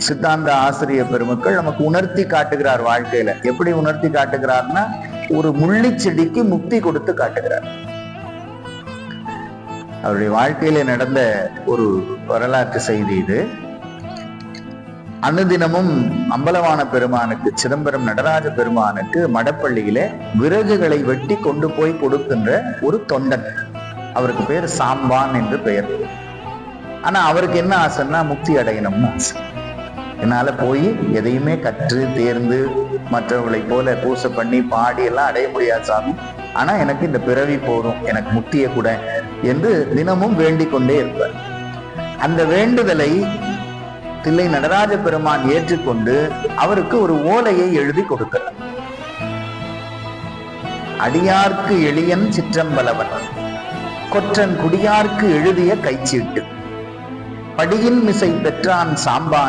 சித்தாந்த ஆசிரிய பெருமக்கள் நமக்கு உணர்த்தி காட்டுகிறார். வாழ்க்கையில எப்படி உணர்த்தி காட்டுகிறார்னா, ஒரு முள்ளி செடிக்கு முக்தி கொடுத்து காட்டுகிறார். அவருடைய வாழ்க்கையில நடந்த ஒரு வரலாற்று செய்தி இது. அனுதினமும் அம்பலவான பெருமானுக்கு, சிதம்பரம் நடராஜ பெருமானுக்கு மடப்பள்ளியில விறகுகளை வெட்டி கொண்டு போய் கொடுக்கின்ற ஒரு தொண்டன். அவருக்கு பேர் சாம்பான் என்று பெயர். ஆனா அவருக்கு என்ன ஆசைன்னா, முக்தி அடையணும்னு ஆசை. என்னால போய் எதையுமே கற்று தேர்ந்து மற்றவர்களை போல பூசை பண்ணி பாடி எல்லாம் அடைய முடியாது சாமி, ஆனா எனக்கு இந்த பிறவி போதும், எனக்கு முக்தியை கூட என்று தினமும் வேண்டிக் கொண்டே இருப்பார். அந்த வேண்டுதலை தில்லை நடராஜ பெருமான் ஏற்றுக்கொண்டு அவருக்கு ஒரு ஓலையை எழுதி கொடுக்கிறார். அடியார்க்கு எளியன் சிற்றம்பலவன், கொற்றன் குடியார்க்கு எழுதிய கைச்சீட்டு, படியின் மிசை பெற்றான் சாம்பான்,